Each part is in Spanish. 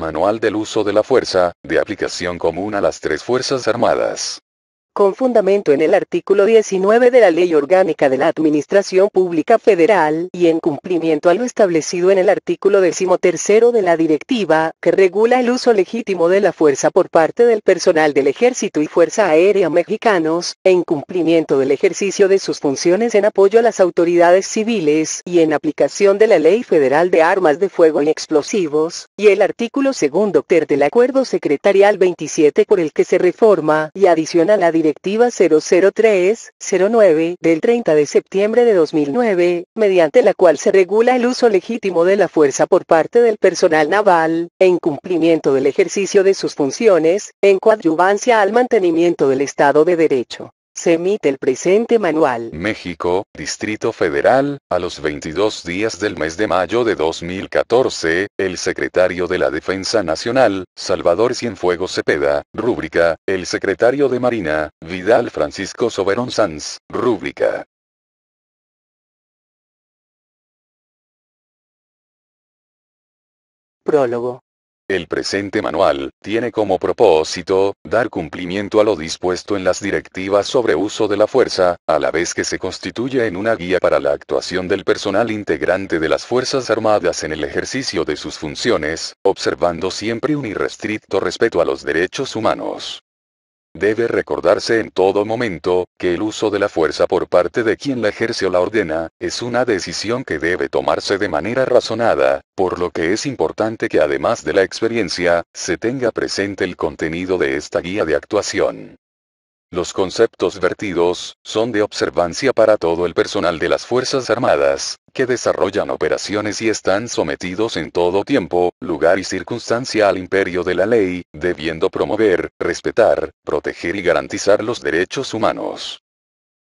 Manual del uso de la fuerza, de aplicación común a las tres Fuerzas Armadas. Con fundamento en el artículo 19 de la Ley Orgánica de la Administración Pública Federal, y en cumplimiento a lo establecido en el artículo 13 de la Directiva, que regula el uso legítimo de la fuerza por parte del personal del Ejército y Fuerza Aérea mexicanos, en cumplimiento del ejercicio de sus funciones en apoyo a las autoridades civiles, y en aplicación de la Ley Federal de Armas de Fuego y Explosivos, y el artículo 2 del Acuerdo Secretarial 27 por el que se reforma y adiciona la Directiva 003-09 del 30 de septiembre de 2009, mediante la cual se regula el uso legítimo de la fuerza por parte del personal naval, en cumplimiento del ejercicio de sus funciones, en coadyuvancia al mantenimiento del Estado de Derecho. Se emite el presente manual. México, Distrito Federal, a los 22 días del mes de mayo de 2014, el secretario de la Defensa Nacional, Salvador Cienfuegos Cepeda, rúbrica, el secretario de Marina, Vidal Francisco Soberón Sanz, rúbrica. Prólogo. El presente manual tiene como propósito dar cumplimiento a lo dispuesto en las directivas sobre uso de la fuerza, a la vez que se constituye en una guía para la actuación del personal integrante de las Fuerzas Armadas en el ejercicio de sus funciones, observando siempre un irrestricto respeto a los derechos humanos. Debe recordarse en todo momento, que el uso de la fuerza por parte de quien la ejerce o la ordena, es una decisión que debe tomarse de manera razonada, por lo que es importante que además de la experiencia, se tenga presente el contenido de esta guía de actuación. Los conceptos vertidos, son de observancia para todo el personal de las Fuerzas Armadas, que desarrollan operaciones y están sometidos en todo tiempo, lugar y circunstancia al imperio de la ley, debiendo promover, respetar, proteger y garantizar los derechos humanos.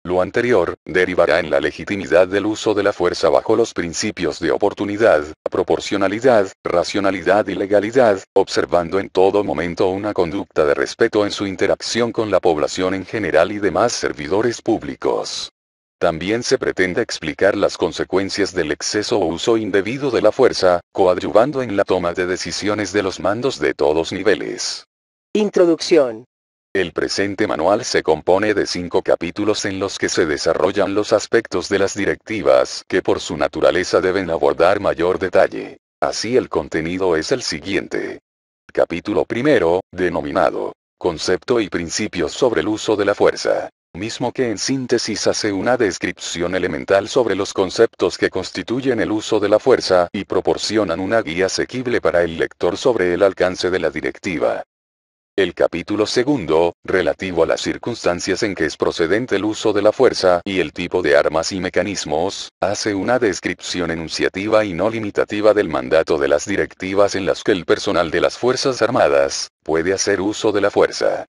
Lo anterior, derivará en la legitimidad del uso de la fuerza bajo los principios de oportunidad, proporcionalidad, racionalidad y legalidad, observando en todo momento una conducta de respeto en su interacción con la población en general y demás servidores públicos. También se pretende explicar las consecuencias del exceso o uso indebido de la fuerza, coadyuvando en la toma de decisiones de los mandos de todos niveles. Introducción. El presente manual se compone de 5 capítulos en los que se desarrollan los aspectos de las directivas que por su naturaleza deben abordar mayor detalle. Así el contenido es el siguiente. Capítulo primero, denominado Concepto y principios sobre el uso de la fuerza. Mismo que en síntesis hace una descripción elemental sobre los conceptos que constituyen el uso de la fuerza y proporcionan una guía asequible para el lector sobre el alcance de la directiva. El capítulo segundo, relativo a las circunstancias en que es procedente el uso de la fuerza y el tipo de armas y mecanismos, hace una descripción enunciativa y no limitativa del mandato de las directivas en las que el personal de las Fuerzas Armadas puede hacer uso de la fuerza.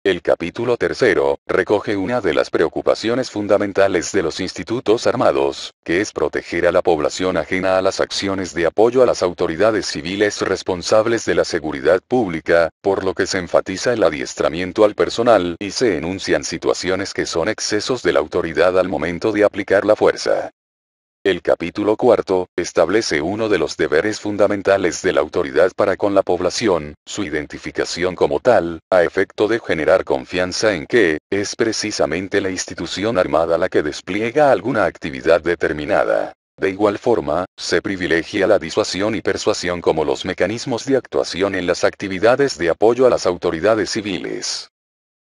El capítulo tercero, recoge una de las preocupaciones fundamentales de los institutos armados, que es proteger a la población ajena a las acciones de apoyo a las autoridades civiles responsables de la seguridad pública, por lo que se enfatiza el adiestramiento al personal y se enuncian situaciones que son excesos de la autoridad al momento de aplicar la fuerza. El capítulo cuarto, establece uno de los deberes fundamentales de la autoridad para con la población, su identificación como tal, a efecto de generar confianza en que, es precisamente la institución armada la que despliega alguna actividad determinada. De igual forma, se privilegia la disuasión y persuasión como los mecanismos de actuación en las actividades de apoyo a las autoridades civiles.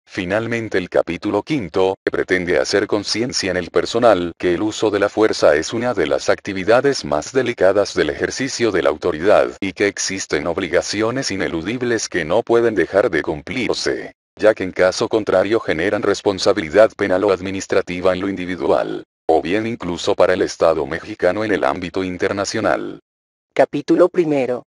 Finalmente el capítulo quinto, pretende hacer conciencia en el personal que el uso de la fuerza es una de las actividades más delicadas del ejercicio de la autoridad y que existen obligaciones ineludibles que no pueden dejar de cumplirse, ya que en caso contrario generan responsabilidad penal o administrativa en lo individual, o bien incluso para el Estado mexicano en el ámbito internacional. Capítulo primero.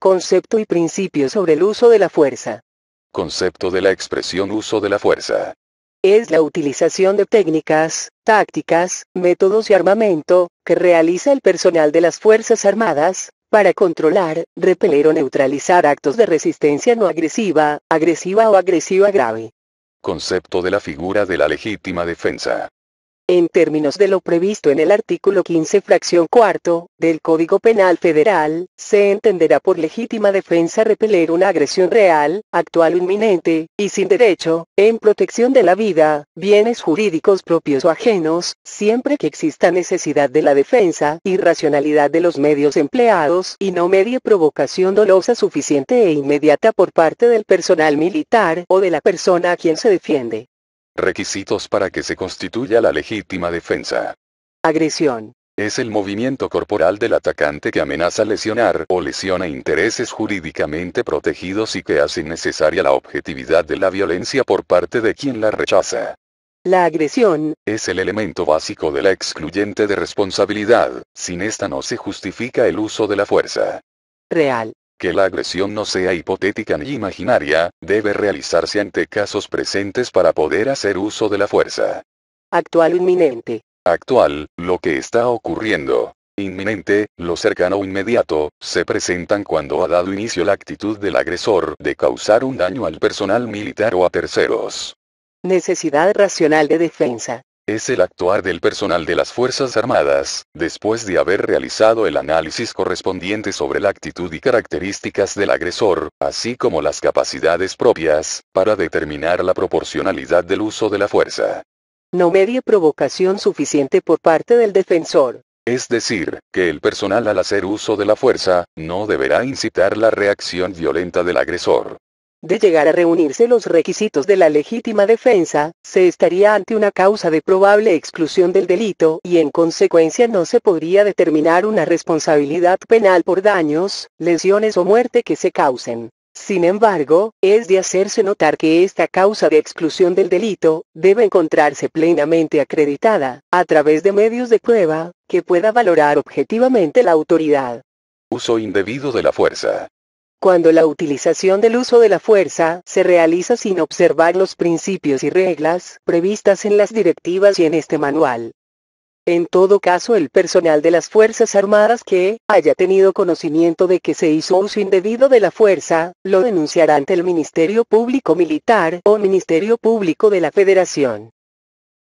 Concepto y principios sobre el uso de la fuerza. Concepto de la expresión uso de la fuerza. Es la utilización de técnicas, tácticas, métodos y armamento, que realiza el personal de las Fuerzas Armadas, para controlar, repeler o neutralizar actos de resistencia no agresiva, agresiva o agresiva grave. Concepto de la figura de la legítima defensa. En términos de lo previsto en el artículo 15 fracción cuarto, del Código Penal Federal, se entenderá por legítima defensa repeler una agresión real, actual o inminente, y sin derecho, en protección de la vida, bienes jurídicos propios o ajenos, siempre que exista necesidad de la defensa, y racionalidad de los medios empleados, y no medie provocación dolosa suficiente e inmediata por parte del personal militar, o de la persona a quien se defiende. Requisitos para que se constituya la legítima defensa. Agresión. Es el movimiento corporal del atacante que amenaza lesionar o lesiona intereses jurídicamente protegidos y que hace necesaria la objetividad de la violencia por parte de quien la rechaza. La agresión Es el elemento básico de la excluyente de responsabilidad, sin esta no se justifica el uso de la fuerza. real. Que la agresión no sea hipotética ni imaginaria, debe realizarse ante casos presentes para poder hacer uso de la fuerza. Actual o inminente. Actual, lo que está ocurriendo. Inminente, lo cercano o inmediato, se presentan cuando ha dado inicio la actitud del agresor de causar un daño al personal militar o a terceros. Necesidad racional de defensa. Es el actuar del personal de las Fuerzas Armadas, después de haber realizado el análisis correspondiente sobre la actitud y características del agresor, así como las capacidades propias, para determinar la proporcionalidad del uso de la fuerza. No medie provocación suficiente por parte del defensor. Es decir, que el personal al hacer uso de la fuerza, no deberá incitar la reacción violenta del agresor. De llegar a reunirse los requisitos de la legítima defensa, se estaría ante una causa de probable exclusión del delito y en consecuencia no se podría determinar una responsabilidad penal por daños, lesiones o muerte que se causen. Sin embargo, es de hacerse notar que esta causa de exclusión del delito debe encontrarse plenamente acreditada, a través de medios de prueba, que pueda valorar objetivamente la autoridad. Uso indebido de la fuerza. Cuando la utilización del uso de la fuerza se realiza sin observar los principios y reglas previstas en las directivas y en este manual. En todo caso, el personal de las Fuerzas Armadas que haya tenido conocimiento de que se hizo uso indebido de la fuerza, lo denunciará ante el Ministerio Público Militar o Ministerio Público de la Federación.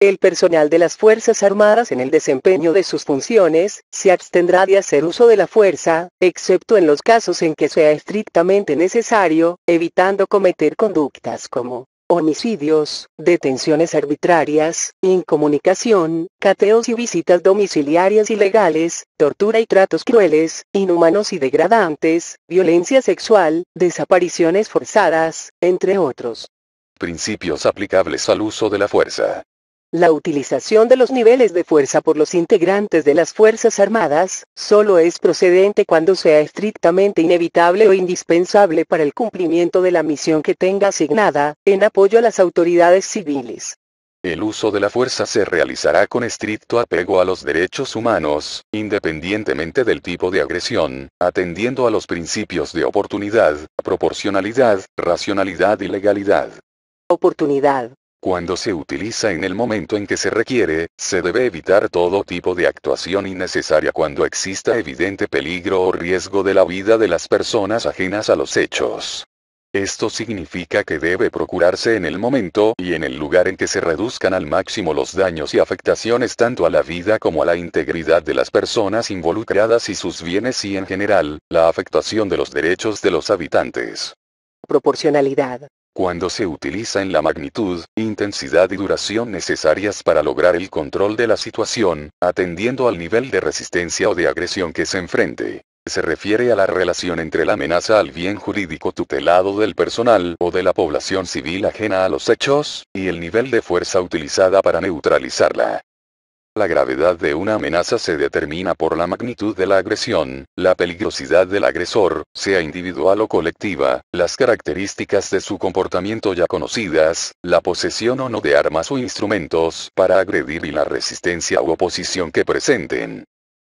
El personal de las Fuerzas Armadas en el desempeño de sus funciones, se abstendrá de hacer uso de la fuerza, excepto en los casos en que sea estrictamente necesario, evitando cometer conductas como homicidios, detenciones arbitrarias, incomunicación, cateos y visitas domiciliarias ilegales, tortura y tratos crueles, inhumanos y degradantes, violencia sexual, desapariciones forzadas, entre otros. Principios aplicables al uso de la fuerza. La utilización de los niveles de fuerza por los integrantes de las Fuerzas Armadas, solo es procedente cuando sea estrictamente inevitable o indispensable para el cumplimiento de la misión que tenga asignada, en apoyo a las autoridades civiles. El uso de la fuerza se realizará con estricto apego a los derechos humanos, independientemente del tipo de agresión, atendiendo a los principios de oportunidad, proporcionalidad, racionalidad y legalidad. Oportunidad. Cuando se utiliza en el momento en que se requiere, se debe evitar todo tipo de actuación innecesaria cuando exista evidente peligro o riesgo de la vida de las personas ajenas a los hechos. Esto significa que debe procurarse en el momento y en el lugar en que se reduzcan al máximo los daños y afectaciones tanto a la vida como a la integridad de las personas involucradas y sus bienes y en general, la afectación de los derechos de los habitantes. Proporcionalidad. Cuando se utiliza en la magnitud, intensidad y duración necesarias para lograr el control de la situación, atendiendo al nivel de resistencia o de agresión que se enfrente. Se refiere a la relación entre la amenaza al bien jurídico tutelado del personal o de la población civil ajena a los hechos, y el nivel de fuerza utilizada para neutralizarla. La gravedad de una amenaza se determina por la magnitud de la agresión, la peligrosidad del agresor, sea individual o colectiva, las características de su comportamiento ya conocidas, la posesión o no de armas o instrumentos para agredir y la resistencia u oposición que presenten.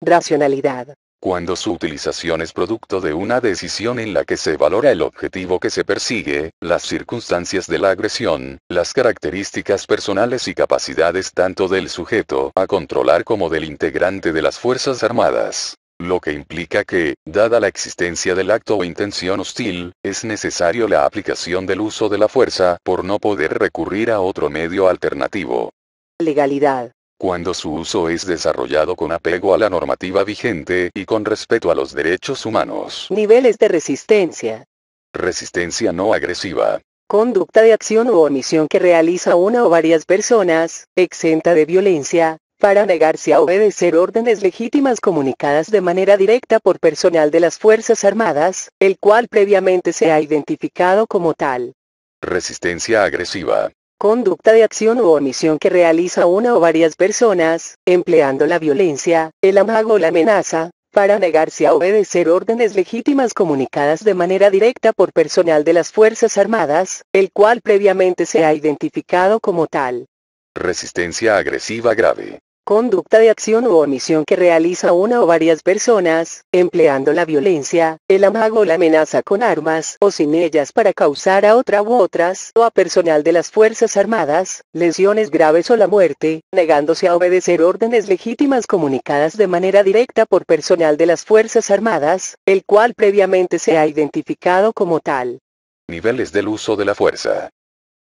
Racionalidad. Cuando su utilización es producto de una decisión en la que se valora el objetivo que se persigue, las circunstancias de la agresión, las características personales y capacidades tanto del sujeto a controlar como del integrante de las Fuerzas Armadas. Lo que implica que, dada la existencia del acto o intención hostil, es necesario la aplicación del uso de la fuerza por no poder recurrir a otro medio alternativo. Legalidad. cuando su uso es desarrollado con apego a la normativa vigente y con respeto a los derechos humanos. Niveles de resistencia. Resistencia no agresiva. Conducta de acción u omisión que realiza una o varias personas, exenta de violencia, para negarse a obedecer órdenes legítimas comunicadas de manera directa por personal de las Fuerzas Armadas, el cual previamente se ha identificado como tal. Resistencia agresiva. Conducta de acción u omisión que realiza una o varias personas, empleando la violencia, el amago o la amenaza, para negarse a obedecer órdenes legítimas comunicadas de manera directa por personal de las Fuerzas Armadas, el cual previamente se ha identificado como tal. Resistencia agresiva grave. Conducta de acción u omisión que realiza una o varias personas, empleando la violencia, el amago o la amenaza con armas o sin ellas para causar a otra u otras o a personal de las Fuerzas Armadas, lesiones graves o la muerte, negándose a obedecer órdenes legítimas comunicadas de manera directa por personal de las Fuerzas Armadas, el cual previamente se ha identificado como tal. Niveles del uso de la fuerza.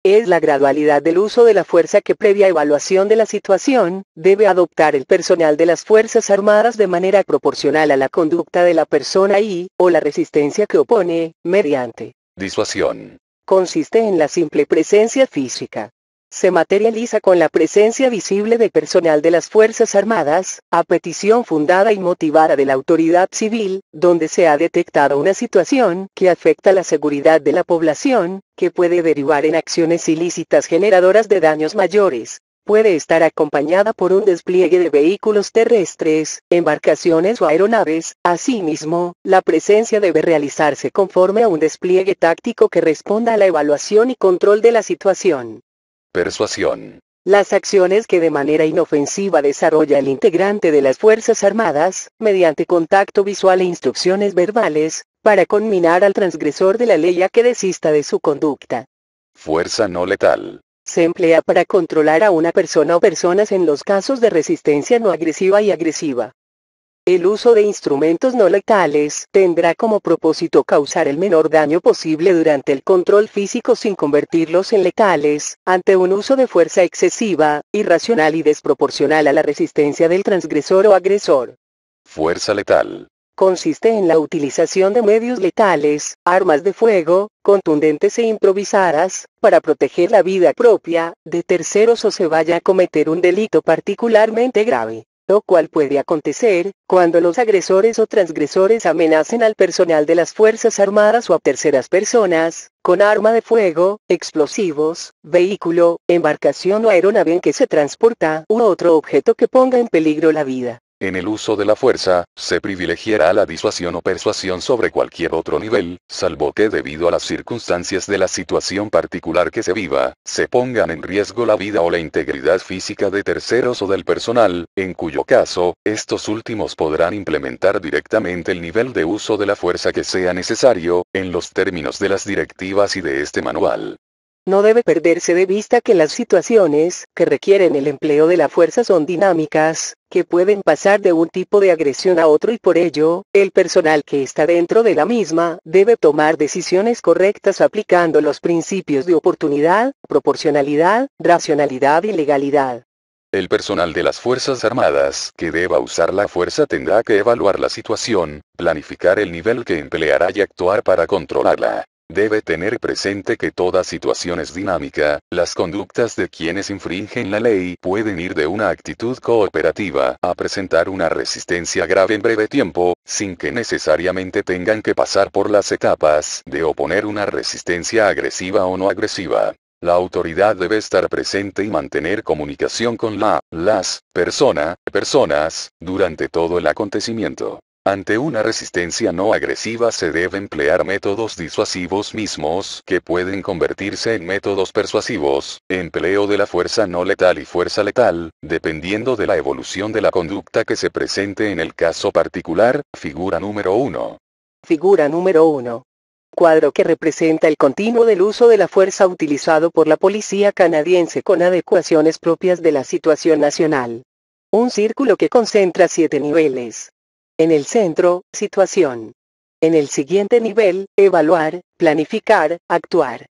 Es la gradualidad del uso de la fuerza que previa evaluación de la situación, debe adoptar el personal de las Fuerzas Armadas de manera proporcional a la conducta de la persona o la resistencia que opone, mediante. Disuasión. Consiste en la simple presencia física. Se materializa con la presencia visible de personal de las Fuerzas Armadas, a petición fundada y motivada de la autoridad civil, donde se ha detectado una situación que afecta la seguridad de la población, que puede derivar en acciones ilícitas generadoras de daños mayores. Puede estar acompañada por un despliegue de vehículos terrestres, embarcaciones o aeronaves. Asimismo, la presencia debe realizarse conforme a un despliegue táctico que responda a la evaluación y control de la situación. Persuasión. Las acciones que de manera inofensiva desarrolla el integrante de las Fuerzas Armadas, mediante contacto visual e instrucciones verbales, para conminar al transgresor de la ley a que desista de su conducta. Fuerza no letal. Se emplea para controlar a una persona o personas en los casos de resistencia no agresiva y agresiva. El uso de instrumentos no letales tendrá como propósito causar el menor daño posible durante el control físico sin convertirlos en letales, ante un uso de fuerza excesiva, irracional y desproporcional a la resistencia del transgresor o agresor. Fuerza letal. Consiste en la utilización de medios letales, armas de fuego, contundentes e improvisadas, para proteger la vida propia, de terceros o se vaya a cometer un delito particularmente grave. Lo cual puede acontecer, cuando los agresores o transgresores amenacen al personal de las Fuerzas Armadas o a terceras personas, con arma de fuego, explosivos, vehículo, embarcación o aeronave en que se transporta u otro objeto que ponga en peligro la vida. En el uso de la fuerza, se privilegiará la disuasión o persuasión sobre cualquier otro nivel, salvo que debido a las circunstancias de la situación particular que se viva, se pongan en riesgo la vida o la integridad física de terceros o del personal, en cuyo caso, estos últimos podrán implementar directamente el nivel de uso de la fuerza que sea necesario, en los términos de las directivas y de este manual. No debe perderse de vista que las situaciones que requieren el empleo de la fuerza son dinámicas, que pueden pasar de un tipo de agresión a otro y por ello, el personal que está dentro de la misma debe tomar decisiones correctas aplicando los principios de oportunidad, proporcionalidad, racionalidad y legalidad. El personal de las Fuerzas Armadas que deba usar la fuerza tendrá que evaluar la situación, planificar el nivel que empleará y actuar para controlarla. Debe tener presente que toda situación es dinámica, las conductas de quienes infringen la ley pueden ir de una actitud cooperativa a presentar una resistencia grave en breve tiempo, sin que necesariamente tengan que pasar por las etapas de oponer una resistencia agresiva o no agresiva. La autoridad debe estar presente y mantener comunicación con las personas, durante todo el acontecimiento. Ante una resistencia no agresiva se debe emplear métodos disuasivos mismos que pueden convertirse en métodos persuasivos, empleo de la fuerza no letal y fuerza letal, dependiendo de la evolución de la conducta que se presente en el caso particular. Figura número 1. Figura número 1. Cuadro que representa el continuo del uso de la fuerza utilizado por la policía canadiense con adecuaciones propias de la situación nacional. Un círculo que concentra 7 niveles. En el centro, situación. En el siguiente nivel, evaluar, planificar, actuar.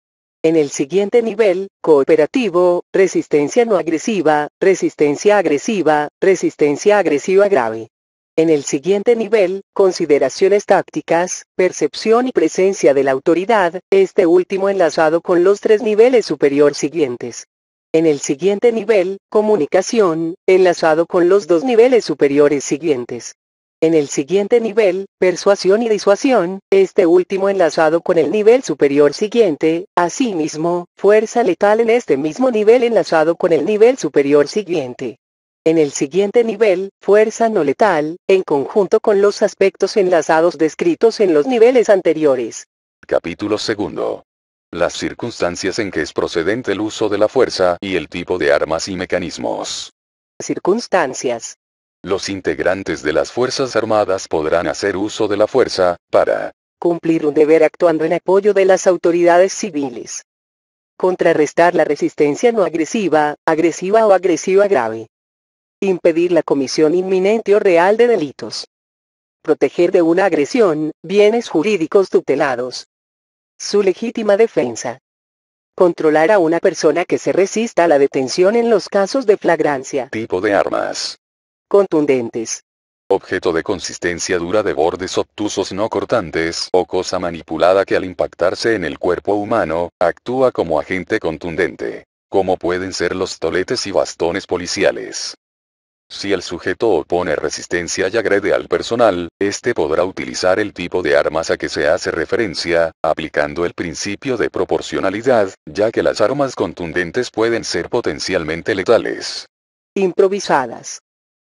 En el siguiente nivel, cooperativo, resistencia no agresiva, resistencia agresiva, resistencia agresiva grave. En el siguiente nivel, consideraciones tácticas, percepción y presencia de la autoridad, este último enlazado con los 3 niveles superior siguientes. En el siguiente nivel, comunicación, enlazado con los 2 niveles superiores siguientes. En el siguiente nivel, persuasión y disuasión, este último enlazado con el nivel superior siguiente, asimismo, fuerza letal en este mismo nivel enlazado con el nivel superior siguiente. En el siguiente nivel, fuerza no letal, en conjunto con los aspectos enlazados descritos en los niveles anteriores. Capítulo 2. Las circunstancias en que es procedente el uso de la fuerza y el tipo de armas y mecanismos. Circunstancias. Los integrantes de las Fuerzas Armadas podrán hacer uso de la fuerza, para cumplir un deber actuando en apoyo de las autoridades civiles. Contrarrestar la resistencia no agresiva, agresiva o agresiva grave. Impedir la comisión inminente o real de delitos. Proteger de una agresión, bienes jurídicos tutelados. Su legítima defensa. Controlar a una persona que se resista a la detención en los casos de flagrancia. tipo de armas. Contundentes. Objeto de consistencia dura de bordes obtusos no cortantes, o cosa manipulada que al impactarse en el cuerpo humano, actúa como agente contundente. Como pueden ser los toletes y bastones policiales. Si el sujeto opone resistencia y agrede al personal, éste podrá utilizar el tipo de armas a que se hace referencia, aplicando el principio de proporcionalidad, ya que las armas contundentes pueden ser potencialmente letales. Improvisadas.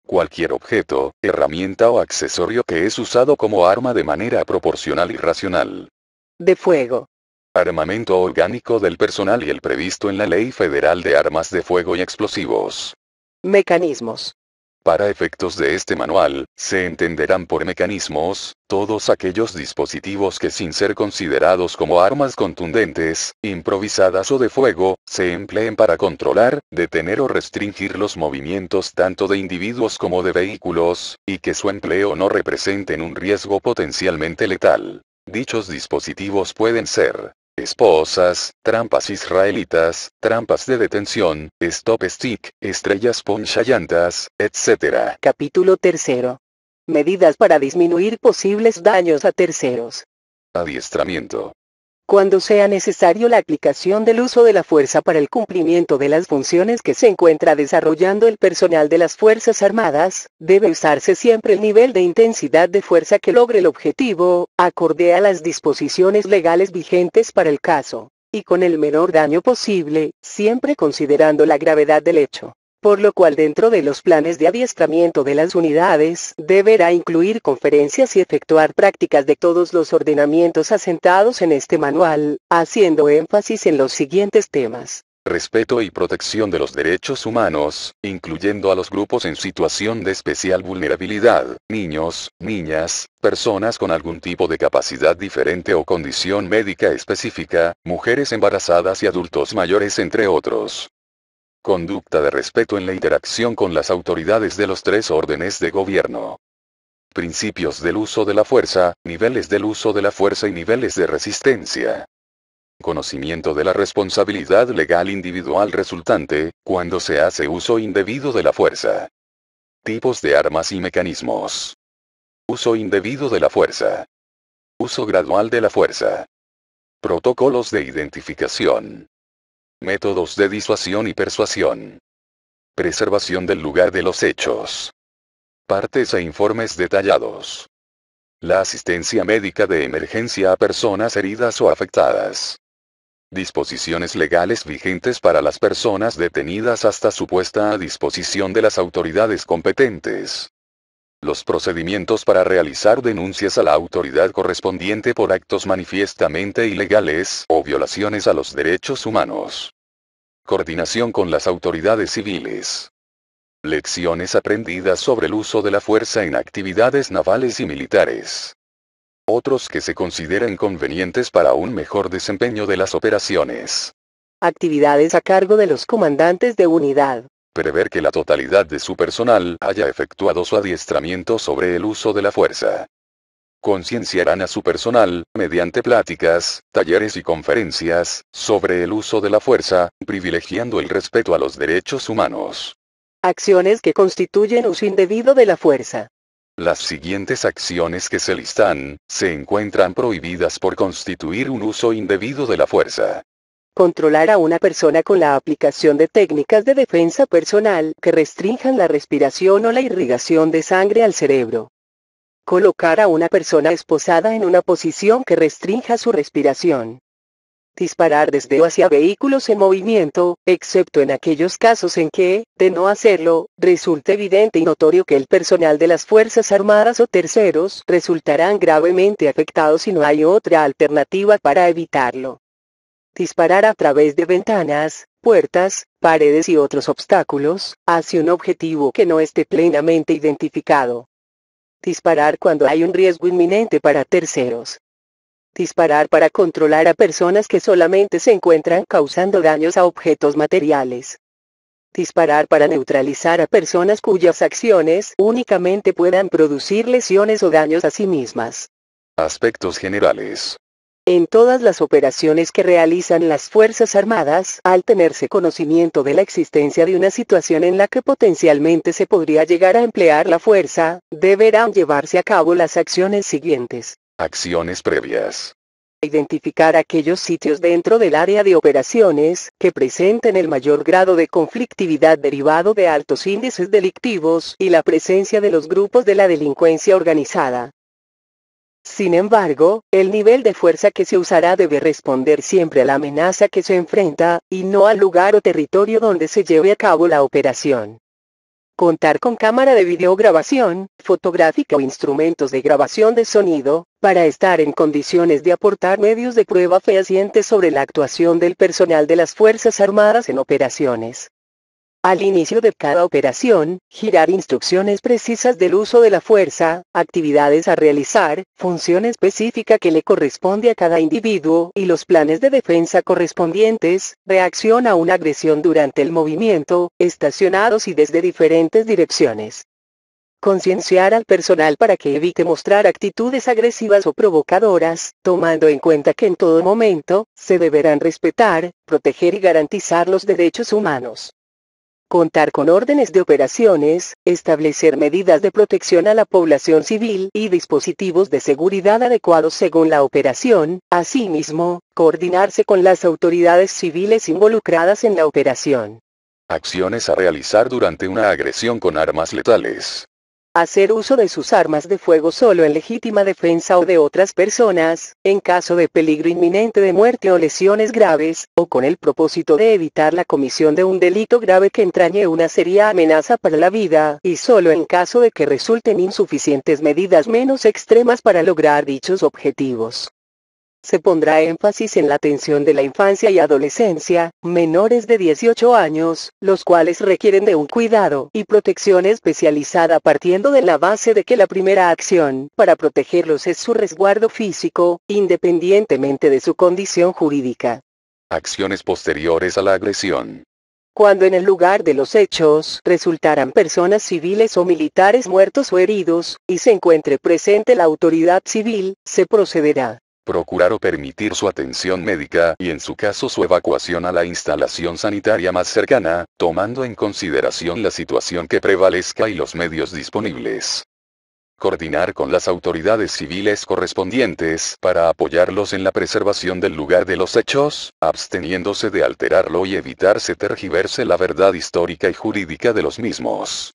Cualquier objeto, herramienta o accesorio que es usado como arma de manera proporcional y racional. De fuego. Armamento orgánico del personal y el previsto en la Ley Federal de Armas de Fuego y Explosivos. Mecanismos. Para efectos de este manual, se entenderán por mecanismos, todos aquellos dispositivos que sin ser considerados como armas contundentes, improvisadas o de fuego, se empleen para controlar, detener o restringir los movimientos tanto de individuos como de vehículos, y que su empleo no representen un riesgo potencialmente letal. Dichos dispositivos pueden ser esposas, trampas israelitas, trampas de detención, stop stick, estrellas ponchallantas, etc. Capítulo 3. Medidas para disminuir posibles daños a terceros. Adiestramiento. Cuando sea necesario la aplicación del uso de la fuerza para el cumplimiento de las funciones que se encuentra desarrollando el personal de las Fuerzas Armadas, debe usarse siempre el nivel de intensidad de fuerza que logre el objetivo, acorde a las disposiciones legales vigentes para el caso, y con el menor daño posible, siempre considerando la gravedad del hecho. Por lo cual dentro de los planes de adiestramiento de las unidades, deberá incluir conferencias y efectuar prácticas de todos los ordenamientos asentados en este manual, haciendo énfasis en los siguientes temas. Respeto y protección de los derechos humanos, incluyendo a los grupos en situación de especial vulnerabilidad, niños, niñas, personas con algún tipo de capacidad diferente o condición médica específica, mujeres embarazadas y adultos mayores entre otros. Conducta de respeto en la interacción con las autoridades de los 3 órdenes de gobierno. Principios del uso de la fuerza, niveles del uso de la fuerza y niveles de resistencia. Conocimiento de la responsabilidad legal individual resultante, cuando se hace uso indebido de la fuerza. Tipos de armas y mecanismos. Uso indebido de la fuerza. Uso gradual de la fuerza. Protocolos de identificación. Métodos de disuasión y persuasión. Preservación del lugar de los hechos. Partes e informes detallados. La asistencia médica de emergencia a personas heridas o afectadas. Disposiciones legales vigentes para las personas detenidas hasta su puesta a disposición de las autoridades competentes. Los procedimientos para realizar denuncias a la autoridad correspondiente por actos manifiestamente ilegales o violaciones a los derechos humanos. Coordinación con las autoridades civiles. Lecciones aprendidas sobre el uso de la fuerza en actividades navales y militares. Otros que se consideren convenientes para un mejor desempeño de las operaciones. Actividades a cargo de los comandantes de unidad. Prever que la totalidad de su personal haya efectuado su adiestramiento sobre el uso de la fuerza. Concienciarán a su personal, mediante pláticas, talleres y conferencias, sobre el uso de la fuerza, privilegiando el respeto a los derechos humanos. Acciones que constituyen uso indebido de la fuerza. Las siguientes acciones que se listan, se encuentran prohibidas por constituir un uso indebido de la fuerza. Controlar a una persona con la aplicación de técnicas de defensa personal que restrinjan la respiración o la irrigación de sangre al cerebro. Colocar a una persona esposada en una posición que restrinja su respiración. Disparar desde o hacia vehículos en movimiento, excepto en aquellos casos en que, de no hacerlo, resulte evidente y notorio que el personal de las Fuerzas Armadas o terceros resultarán gravemente afectados y no hay otra alternativa para evitarlo. Disparar a través de ventanas, puertas, paredes y otros obstáculos, hacia un objetivo que no esté plenamente identificado. Disparar cuando hay un riesgo inminente para terceros. Disparar para controlar a personas que solamente se encuentran causando daños a objetos materiales. Disparar para neutralizar a personas cuyas acciones únicamente puedan producir lesiones o daños a sí mismas. Aspectos generales. En todas las operaciones que realizan las Fuerzas Armadas, al tenerse conocimiento de la existencia de una situación en la que potencialmente se podría llegar a emplear la fuerza, deberán llevarse a cabo las acciones siguientes. Acciones previas. Identificar aquellos sitios dentro del área de operaciones que presenten el mayor grado de conflictividad derivado de altos índices delictivos y la presencia de los grupos de la delincuencia organizada. Sin embargo, el nivel de fuerza que se usará debe responder siempre a la amenaza que se enfrenta, y no al lugar o territorio donde se lleve a cabo la operación. Contar con cámara de videograbación, fotográfica o instrumentos de grabación de sonido, para estar en condiciones de aportar medios de prueba fehacientes sobre la actuación del personal de las Fuerzas Armadas en operaciones. Al inicio de cada operación, girar instrucciones precisas del uso de la fuerza, actividades a realizar, función específica que le corresponde a cada individuo y los planes de defensa correspondientes, reacción a una agresión durante el movimiento, estacionados y desde diferentes direcciones. Concienciar al personal para que evite mostrar actitudes agresivas o provocadoras, tomando en cuenta que en todo momento, se deberán respetar, proteger y garantizar los derechos humanos. Contar con órdenes de operaciones, establecer medidas de protección a la población civil y dispositivos de seguridad adecuados según la operación, asimismo, coordinarse con las autoridades civiles involucradas en la operación. Acciones a realizar durante una agresión con armas letales. Hacer uso de sus armas de fuego solo en legítima defensa o de otras personas, en caso de peligro inminente de muerte o lesiones graves, o con el propósito de evitar la comisión de un delito grave que entrañe una seria amenaza para la vida, y solo en caso de que resulten insuficientes medidas menos extremas para lograr dichos objetivos. Se pondrá énfasis en la atención de la infancia y adolescencia, menores de 18 años, los cuales requieren de un cuidado y protección especializada partiendo de la base de que la primera acción para protegerlos es su resguardo físico, independientemente de su condición jurídica. Acciones posteriores a la agresión. Cuando en el lugar de los hechos resultaran personas civiles o militares muertos o heridos, y se encuentre presente la autoridad civil, se procederá. Procurar o permitir su atención médica y en su caso su evacuación a la instalación sanitaria más cercana, tomando en consideración la situación que prevalezca y los medios disponibles. Coordinar con las autoridades civiles correspondientes para apoyarlos en la preservación del lugar de los hechos, absteniéndose de alterarlo y evitar se tergiverse la verdad histórica y jurídica de los mismos.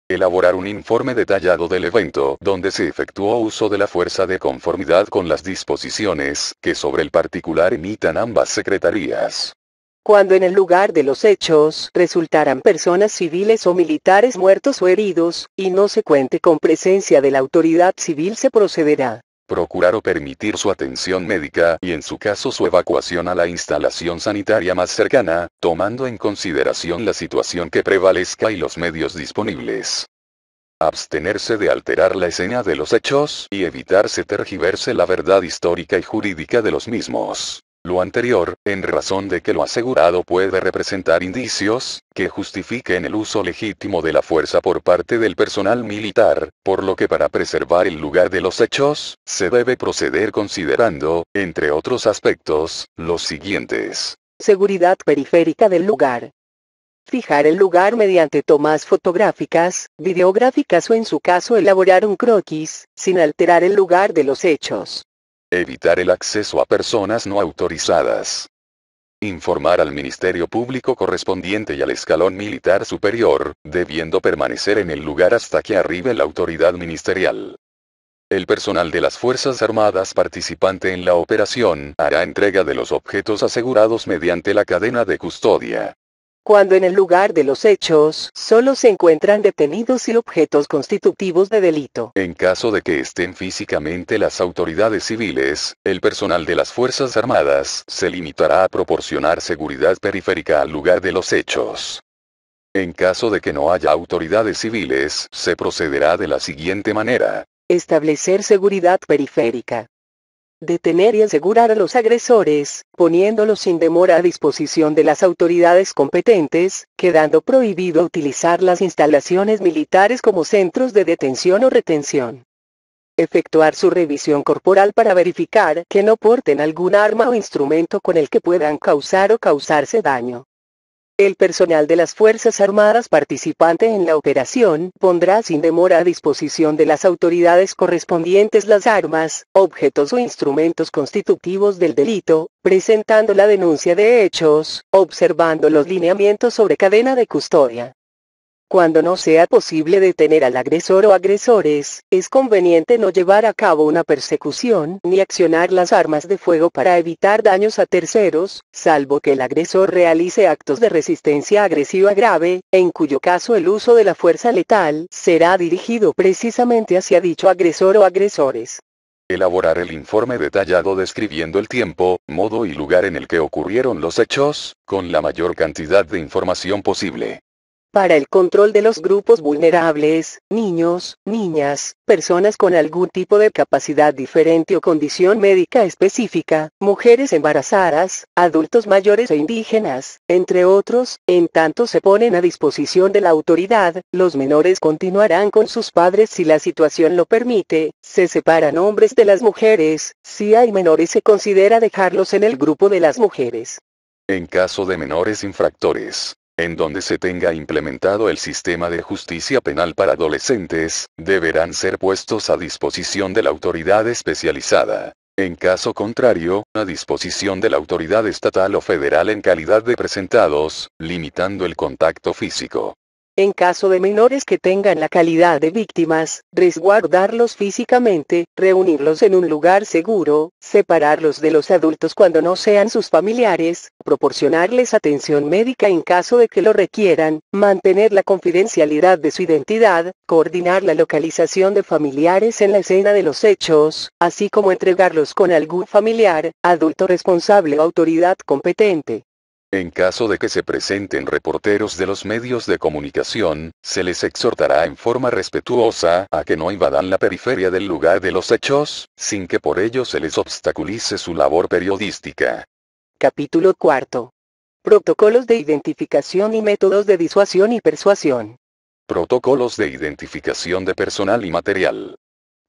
Elaborar un informe detallado del evento donde se efectuó uso de la fuerza de conformidad con las disposiciones que sobre el particular emitan ambas secretarías. Cuando en el lugar de los hechos resultaran personas civiles o militares muertos o heridos, y no se cuente con presencia de la autoridad civil, se procederá. Procurar o permitir su atención médica y en su caso su evacuación a la instalación sanitaria más cercana, tomando en consideración la situación que prevalezca y los medios disponibles. Abstenerse de alterar la escena de los hechos y evitar se tergiverse la verdad histórica y jurídica de los mismos. Lo anterior, en razón de que lo asegurado puede representar indicios, que justifiquen el uso legítimo de la fuerza por parte del personal militar, por lo que para preservar el lugar de los hechos, se debe proceder considerando, entre otros aspectos, los siguientes. Seguridad periférica del lugar. Fijar el lugar mediante tomas fotográficas, videográficas o en su caso elaborar un croquis, sin alterar el lugar de los hechos. Evitar el acceso a personas no autorizadas. Informar al Ministerio Público correspondiente y al escalón militar superior, debiendo permanecer en el lugar hasta que arribe la autoridad ministerial. El personal de las Fuerzas Armadas participante en la operación hará entrega de los objetos asegurados mediante la cadena de custodia. Cuando en el lugar de los hechos solo se encuentran detenidos y objetos constitutivos de delito. En caso de que estén físicamente las autoridades civiles, el personal de las Fuerzas Armadas se limitará a proporcionar seguridad periférica al lugar de los hechos. En caso de que no haya autoridades civiles, se procederá de la siguiente manera. Establecer seguridad periférica. Detener y asegurar a los agresores, poniéndolos sin demora a disposición de las autoridades competentes, quedando prohibido utilizar las instalaciones militares como centros de detención o retención. Efectuar su revisión corporal para verificar que no porten algún arma o instrumento con el que puedan causar o causarse daño. El personal de las Fuerzas Armadas participante en la operación pondrá sin demora a disposición de las autoridades correspondientes las armas, objetos o instrumentos constitutivos del delito, presentando la denuncia de hechos, observando los lineamientos sobre cadena de custodia. Cuando no sea posible detener al agresor o agresores, es conveniente no llevar a cabo una persecución ni accionar las armas de fuego para evitar daños a terceros, salvo que el agresor realice actos de resistencia agresiva grave, en cuyo caso el uso de la fuerza letal será dirigido precisamente hacia dicho agresor o agresores. Elaborar el informe detallado describiendo el tiempo, modo y lugar en el que ocurrieron los hechos, con la mayor cantidad de información posible. Para el control de los grupos vulnerables, niños, niñas, personas con algún tipo de capacidad diferente o condición médica específica, mujeres embarazadas, adultos mayores e indígenas, entre otros, en tanto se ponen a disposición de la autoridad, los menores continuarán con sus padres si la situación lo permite, se separan hombres de las mujeres, si hay menores se considera dejarlos en el grupo de las mujeres. En caso de menores infractores, en donde se tenga implementado el sistema de justicia penal para adolescentes, deberán ser puestos a disposición de la autoridad especializada. En caso contrario, a disposición de la autoridad estatal o federal en calidad de presentados, limitando el contacto físico. En caso de menores que tengan la calidad de víctimas, resguardarlos físicamente, reunirlos en un lugar seguro, separarlos de los adultos cuando no sean sus familiares, proporcionarles atención médica en caso de que lo requieran, mantener la confidencialidad de su identidad, coordinar la localización de familiares en la escena de los hechos, así como entregarlos con algún familiar, adulto responsable o autoridad competente. En caso de que se presenten reporteros de los medios de comunicación, se les exhortará en forma respetuosa a que no invadan la periferia del lugar de los hechos, sin que por ello se les obstaculice su labor periodística. Capítulo 4. Protocolos de identificación y métodos de disuasión y persuasión. Protocolos de identificación de personal y material.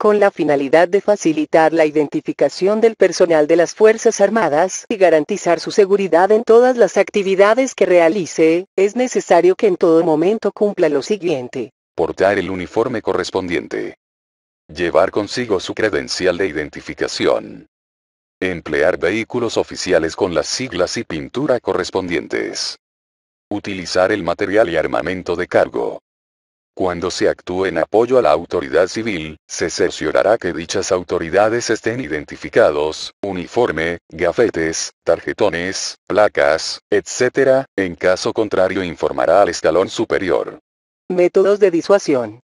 Con la finalidad de facilitar la identificación del personal de las Fuerzas Armadas y garantizar su seguridad en todas las actividades que realice, es necesario que en todo momento cumpla lo siguiente. Portar el uniforme correspondiente. Llevar consigo su credencial de identificación. Emplear vehículos oficiales con las siglas y pintura correspondientes. Utilizar el material y armamento de cargo. Cuando se actúe en apoyo a la autoridad civil, se cerciorará que dichas autoridades estén identificados, uniforme, gafetes, tarjetones, placas, etc., en caso contrario informará al escalón superior. Métodos de disuasión.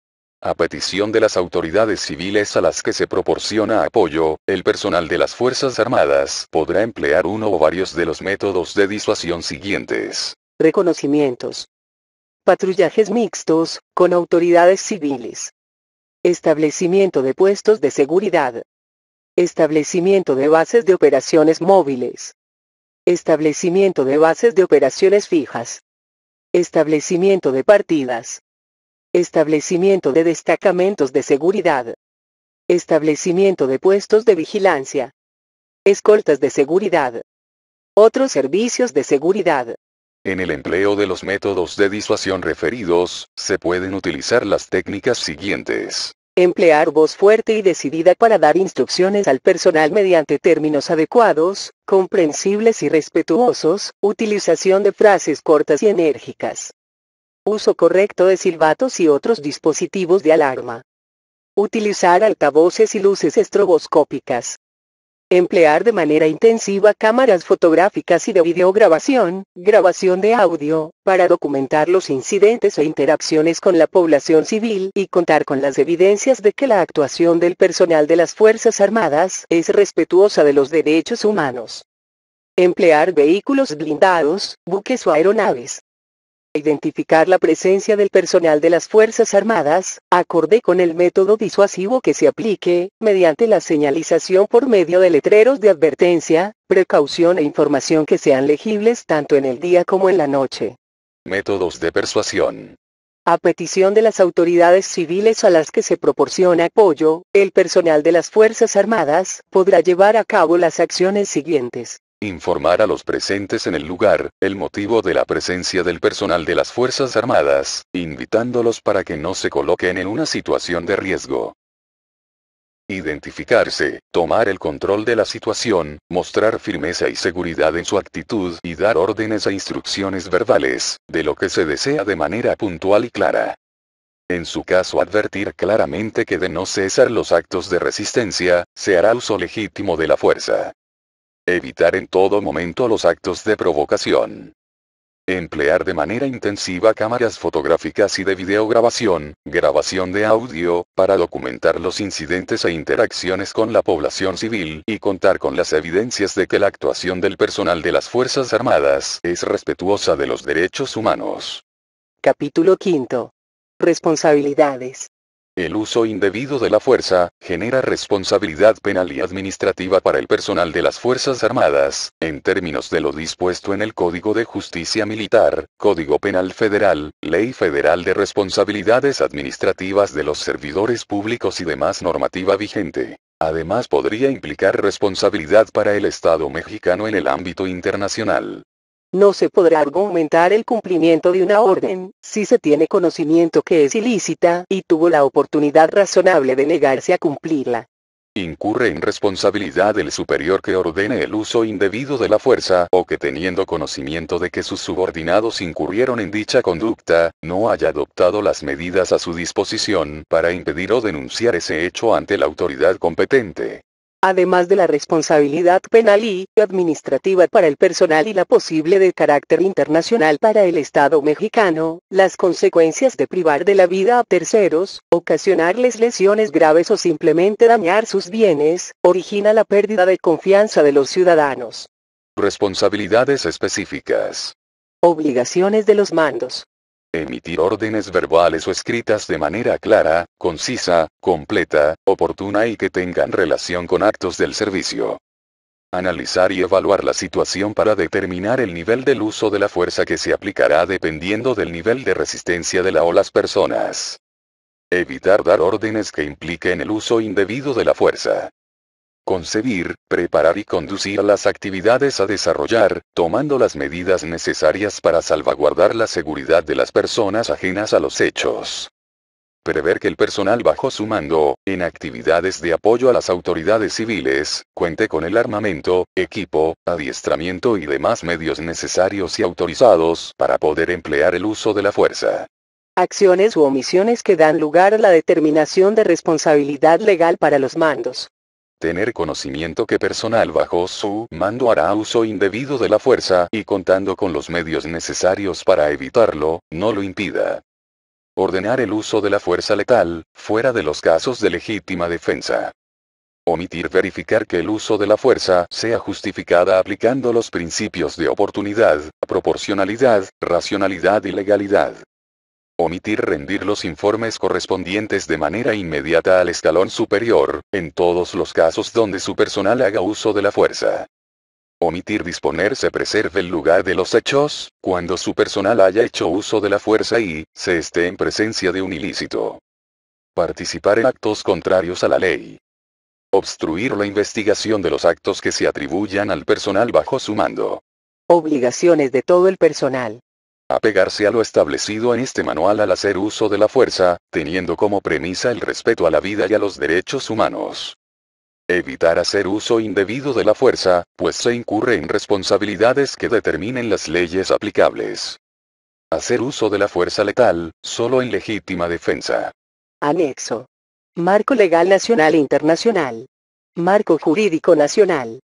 A petición de las autoridades civiles a las que se proporciona apoyo, el personal de las Fuerzas Armadas podrá emplear uno o varios de los métodos de disuasión siguientes. Reconocimientos. Patrullajes mixtos, con autoridades civiles. Establecimiento de puestos de seguridad. Establecimiento de bases de operaciones móviles. Establecimiento de bases de operaciones fijas. Establecimiento de partidas. Establecimiento de destacamentos de seguridad. Establecimiento de puestos de vigilancia. Escoltas de seguridad. Otros servicios de seguridad. En el empleo de los métodos de disuasión referidos, se pueden utilizar las técnicas siguientes. Emplear voz fuerte y decidida para dar instrucciones al personal mediante términos adecuados, comprensibles y respetuosos, utilización de frases cortas y enérgicas. Uso correcto de silbatos y otros dispositivos de alarma. Utilizar altavoces y luces estroboscópicas. Emplear de manera intensiva cámaras fotográficas y de videograbación, grabación de audio, para documentar los incidentes e interacciones con la población civil y contar con las evidencias de que la actuación del personal de las Fuerzas Armadas es respetuosa de los derechos humanos. Emplear vehículos blindados, buques o aeronaves. Identificar la presencia del personal de las Fuerzas Armadas, acorde con el método disuasivo que se aplique, mediante la señalización por medio de letreros de advertencia, precaución e información que sean legibles tanto en el día como en la noche. Métodos de persuasión. A petición de las autoridades civiles a las que se proporciona apoyo, el personal de las Fuerzas Armadas podrá llevar a cabo las acciones siguientes. Informar a los presentes en el lugar, el motivo de la presencia del personal de las Fuerzas Armadas, invitándolos para que no se coloquen en una situación de riesgo. Identificarse, tomar el control de la situación, mostrar firmeza y seguridad en su actitud y dar órdenes e instrucciones verbales, de lo que se desea de manera puntual y clara. En su caso, advertir claramente que de no cesar los actos de resistencia, se hará uso legítimo de la fuerza. Evitar en todo momento los actos de provocación. Emplear de manera intensiva cámaras fotográficas y de videograbación, grabación de audio, para documentar los incidentes e interacciones con la población civil y contar con las evidencias de que la actuación del personal de las Fuerzas Armadas es respetuosa de los derechos humanos. Capítulo 5. Responsabilidades. El uso indebido de la fuerza genera responsabilidad penal y administrativa para el personal de las Fuerzas Armadas, en términos de lo dispuesto en el Código de Justicia Militar, Código Penal Federal, Ley Federal de Responsabilidades Administrativas de los Servidores Públicos y demás normativa vigente. Además, podría implicar responsabilidad para el Estado mexicano en el ámbito internacional. No se podrá argumentar el cumplimiento de una orden, si se tiene conocimiento que es ilícita, y tuvo la oportunidad razonable de negarse a cumplirla. Incurre en responsabilidad el superior que ordene el uso indebido de la fuerza, o que teniendo conocimiento de que sus subordinados incurrieron en dicha conducta, no haya adoptado las medidas a su disposición para impedir o denunciar ese hecho ante la autoridad competente. Además de la responsabilidad penal y administrativa para el personal y la posible de carácter internacional para el Estado mexicano, las consecuencias de privar de la vida a terceros, ocasionarles lesiones graves o simplemente dañar sus bienes, origina la pérdida de confianza de los ciudadanos. Responsabilidades específicas. Obligaciones de los mandos. Emitir órdenes verbales o escritas de manera clara, concisa, completa, oportuna y que tengan relación con actos del servicio. Analizar y evaluar la situación para determinar el nivel del uso de la fuerza que se aplicará dependiendo del nivel de resistencia de la o las personas. Evitar dar órdenes que impliquen el uso indebido de la fuerza. Concebir, preparar y conducir las actividades a desarrollar, tomando las medidas necesarias para salvaguardar la seguridad de las personas ajenas a los hechos. Prever que el personal bajo su mando, en actividades de apoyo a las autoridades civiles, cuente con el armamento, equipo, adiestramiento y demás medios necesarios y autorizados para poder emplear el uso de la fuerza. Acciones u omisiones que dan lugar a la determinación de responsabilidad legal para los mandos. Tener conocimiento que personal bajo su mando hará uso indebido de la fuerza y contando con los medios necesarios para evitarlo, no lo impida. Ordenar el uso de la fuerza letal, fuera de los casos de legítima defensa. Omitir verificar que el uso de la fuerza sea justificada aplicando los principios de oportunidad, proporcionalidad, racionalidad y legalidad. Omitir rendir los informes correspondientes de manera inmediata al escalón superior, en todos los casos donde su personal haga uso de la fuerza. Omitir disponer se preserve el lugar de los hechos, cuando su personal haya hecho uso de la fuerza y, se esté en presencia de un ilícito. Participar en actos contrarios a la ley. Obstruir la investigación de los actos que se atribuyan al personal bajo su mando. Obligaciones de todo el personal. Apegarse a lo establecido en este manual al hacer uso de la fuerza, teniendo como premisa el respeto a la vida y a los derechos humanos. Evitar hacer uso indebido de la fuerza, pues se incurre en responsabilidades que determinen las leyes aplicables. Hacer uso de la fuerza letal, solo en legítima defensa. Anexo. Marco legal nacional e internacional. Marco jurídico nacional.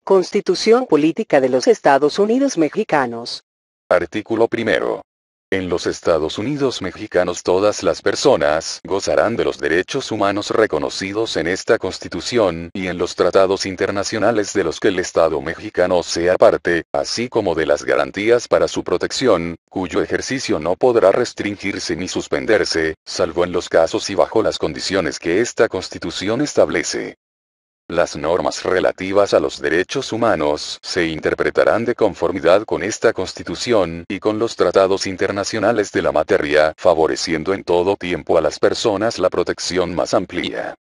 Constitución política de los Estados Unidos mexicanos. Artículo primero. En los Estados Unidos mexicanos todas las personas gozarán de los derechos humanos reconocidos en esta Constitución y en los tratados internacionales de los que el Estado mexicano sea parte, así como de las garantías para su protección, cuyo ejercicio no podrá restringirse ni suspenderse, salvo en los casos y bajo las condiciones que esta Constitución establece. Las normas relativas a los derechos humanos se interpretarán de conformidad con esta Constitución y con los tratados internacionales de la materia, favoreciendo en todo tiempo a las personas la protección más amplia.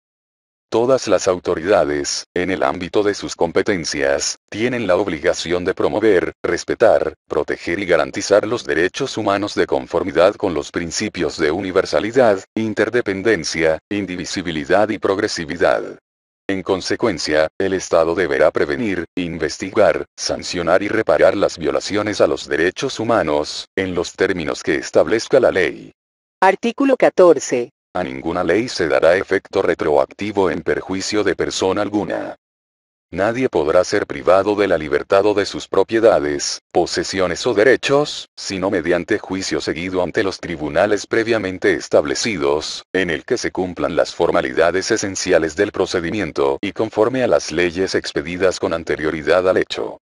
Todas las autoridades, en el ámbito de sus competencias, tienen la obligación de promover, respetar, proteger y garantizar los derechos humanos de conformidad con los principios de universalidad, interdependencia, indivisibilidad y progresividad. En consecuencia, el Estado deberá prevenir, investigar, sancionar y reparar las violaciones a los derechos humanos, en los términos que establezca la ley. Artículo 14. A ninguna ley se dará efecto retroactivo en perjuicio de persona alguna. Nadie podrá ser privado de la libertad o de sus propiedades, posesiones o derechos, sino mediante juicio seguido ante los tribunales previamente establecidos, en el que se cumplan las formalidades esenciales del procedimiento y conforme a las leyes expedidas con anterioridad al hecho.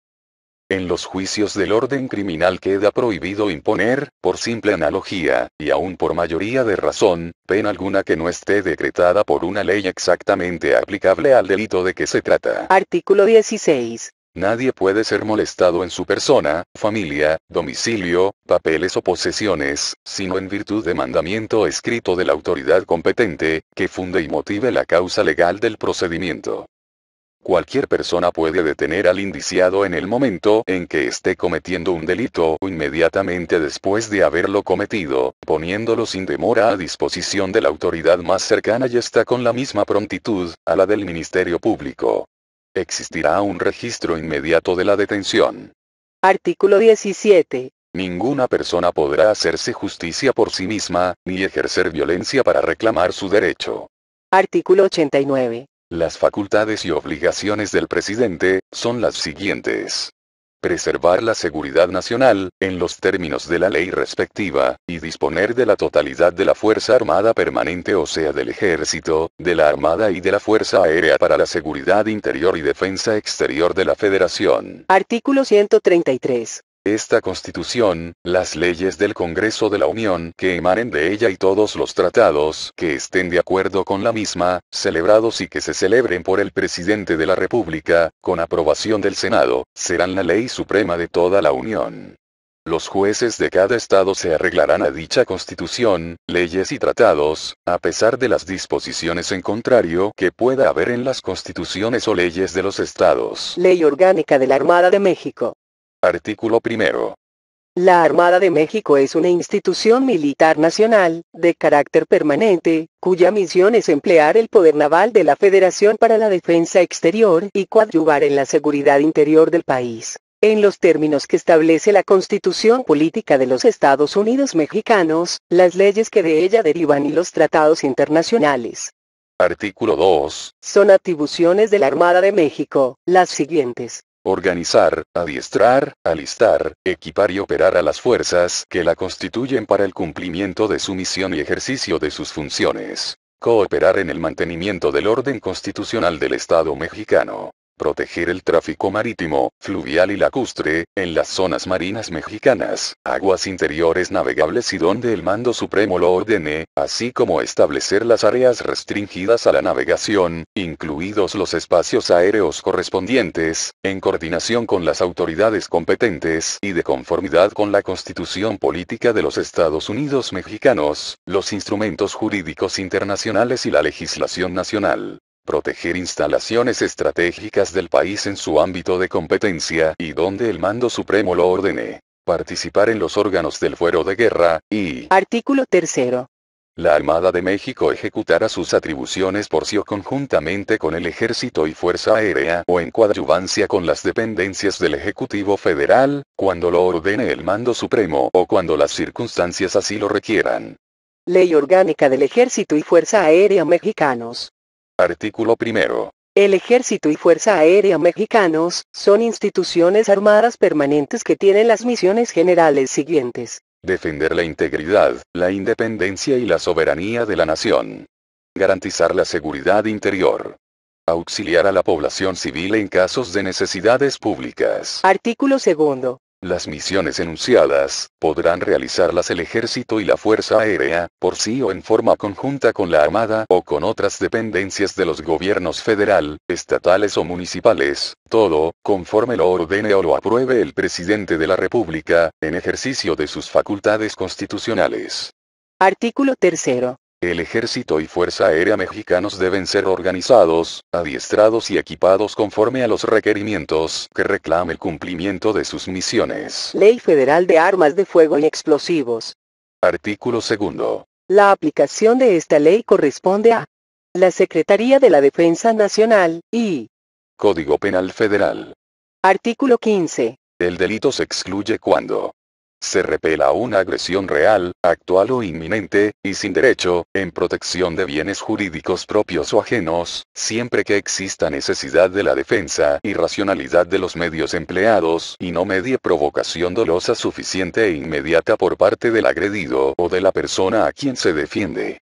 En los juicios del orden criminal queda prohibido imponer, por simple analogía, y aún por mayoría de razón, pena alguna que no esté decretada por una ley exactamente aplicable al delito de que se trata. Artículo 16. Nadie puede ser molestado en su persona, familia, domicilio, papeles o posesiones, sino en virtud de mandamiento escrito de la autoridad competente, que funde y motive la causa legal del procedimiento. Cualquier persona puede detener al indiciado en el momento en que esté cometiendo un delito o inmediatamente después de haberlo cometido, poniéndolo sin demora a disposición de la autoridad más cercana y está con la misma prontitud, a la del Ministerio Público. Existirá un registro inmediato de la detención. Artículo 17. Ninguna persona podrá hacerse justicia por sí misma, ni ejercer violencia para reclamar su derecho. Artículo 89. Las facultades y obligaciones del presidente son las siguientes. Preservar la seguridad nacional, en los términos de la ley respectiva, y disponer de la totalidad de la Fuerza Armada Permanente, o sea del Ejército, de la Armada y de la Fuerza Aérea para la seguridad interior y defensa exterior de la Federación. Artículo 133. Esta Constitución, las leyes del Congreso de la Unión que emanen de ella y todos los tratados que estén de acuerdo con la misma, celebrados y que se celebren por el Presidente de la República, con aprobación del Senado, serán la ley suprema de toda la Unión. Los jueces de cada estado se arreglarán a dicha Constitución, leyes y tratados, a pesar de las disposiciones en contrario que pueda haber en las constituciones o leyes de los estados. Ley Orgánica de la Armada de México. Artículo primero. La Armada de México es una institución militar nacional, de carácter permanente, cuya misión es emplear el poder naval de la Federación para la defensa exterior y coadyuvar en la seguridad interior del país, en los términos que establece la Constitución Política de los Estados Unidos Mexicanos, las leyes que de ella derivan y los tratados internacionales. Artículo 2. Son atribuciones de la Armada de México, las siguientes. Organizar, adiestrar, alistar, equipar y operar a las fuerzas que la constituyen para el cumplimiento de su misión y ejercicio de sus funciones. Cooperar en el mantenimiento del orden constitucional del Estado mexicano. Proteger el tráfico marítimo, fluvial y lacustre, en las zonas marinas mexicanas, aguas interiores navegables y donde el Mando Supremo lo ordene, así como establecer las áreas restringidas a la navegación, incluidos los espacios aéreos correspondientes, en coordinación con las autoridades competentes y de conformidad con la Constitución Política de los Estados Unidos Mexicanos, los instrumentos jurídicos internacionales y la legislación nacional. Proteger instalaciones estratégicas del país en su ámbito de competencia y donde el Mando Supremo lo ordene. Participar en los órganos del fuero de guerra, y Artículo 3. La Armada de México ejecutará sus atribuciones por sí o conjuntamente con el Ejército y Fuerza Aérea o en coadyuvancia con las dependencias del Ejecutivo Federal, cuando lo ordene el Mando Supremo o cuando las circunstancias así lo requieran. Ley Orgánica del Ejército y Fuerza Aérea Mexicanos. Artículo 1. El Ejército y Fuerza Aérea Mexicanos son instituciones armadas permanentes que tienen las misiones generales siguientes. Defender la integridad, la independencia y la soberanía de la nación. Garantizar la seguridad interior. Auxiliar a la población civil en casos de necesidades públicas. Artículo 2. Las misiones enunciadas, podrán realizarlas el Ejército y la Fuerza Aérea, por sí o en forma conjunta con la Armada o con otras dependencias de los gobiernos federal, estatales o municipales, todo, conforme lo ordene o lo apruebe el Presidente de la República, en ejercicio de sus facultades constitucionales. Artículo 3. El Ejército y Fuerza Aérea mexicanos deben ser organizados, adiestrados y equipados conforme a los requerimientos que reclame el cumplimiento de sus misiones. Ley Federal de Armas de Fuego y Explosivos. Artículo 2. La aplicación de esta ley corresponde a la Secretaría de la Defensa Nacional, y Código Penal Federal. Artículo 15. El delito se excluye cuando se repela una agresión real, actual o inminente, y sin derecho, en protección de bienes jurídicos propios o ajenos, siempre que exista necesidad de la defensa y racionalidad de los medios empleados, y no medie provocación dolosa suficiente e inmediata por parte del agredido o de la persona a quien se defiende.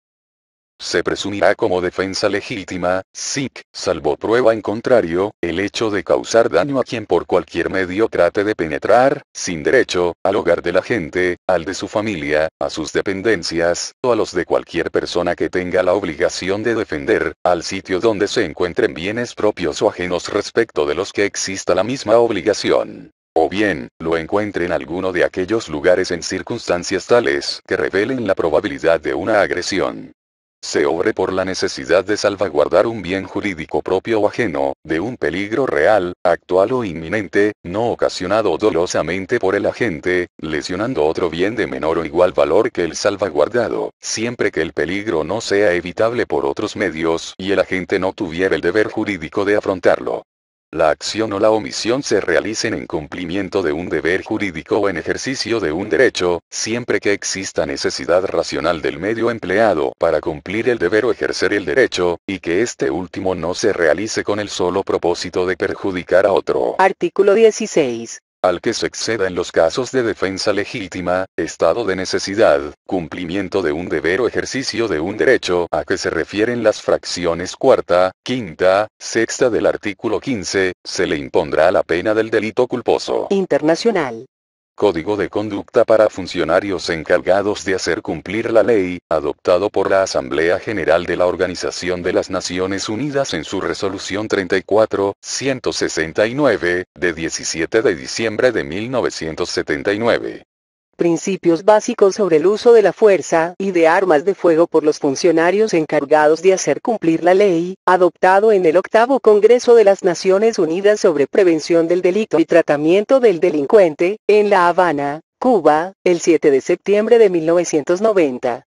Se presumirá como defensa legítima, SIC, salvo prueba en contrario, el hecho de causar daño a quien por cualquier medio trate de penetrar, sin derecho, al hogar de la gente, al de su familia, a sus dependencias, o a los de cualquier persona que tenga la obligación de defender, al sitio donde se encuentren bienes propios o ajenos respecto de los que exista la misma obligación. O bien, lo encuentre en alguno de aquellos lugares en circunstancias tales que revelen la probabilidad de una agresión. Se obre por la necesidad de salvaguardar un bien jurídico propio o ajeno, de un peligro real, actual o inminente, no ocasionado dolosamente por el agente, lesionando otro bien de menor o igual valor que el salvaguardado, siempre que el peligro no sea evitable por otros medios y el agente no tuviera el deber jurídico de afrontarlo. La acción o la omisión se realicen en cumplimiento de un deber jurídico o en ejercicio de un derecho, siempre que exista necesidad racional del medio empleado para cumplir el deber o ejercer el derecho, y que este último no se realice con el solo propósito de perjudicar a otro. Artículo 16. Al que se exceda en los casos de defensa legítima, estado de necesidad, cumplimiento de un deber o ejercicio de un derecho a que se refieren las fracciones cuarta, quinta, sexta del artículo 15, se le impondrá la pena del delito culposo. Internacional. Código de conducta para funcionarios encargados de hacer cumplir la ley, adoptado por la Asamblea General de la Organización de las Naciones Unidas en su resolución 34.169, de 17 de diciembre de 1979. Principios básicos sobre el uso de la fuerza y de armas de fuego por los funcionarios encargados de hacer cumplir la ley, adoptado en el 8º Congreso de las Naciones Unidas sobre Prevención del Delito y Tratamiento del Delincuente, en La Habana, Cuba, el 7 de septiembre de 1990.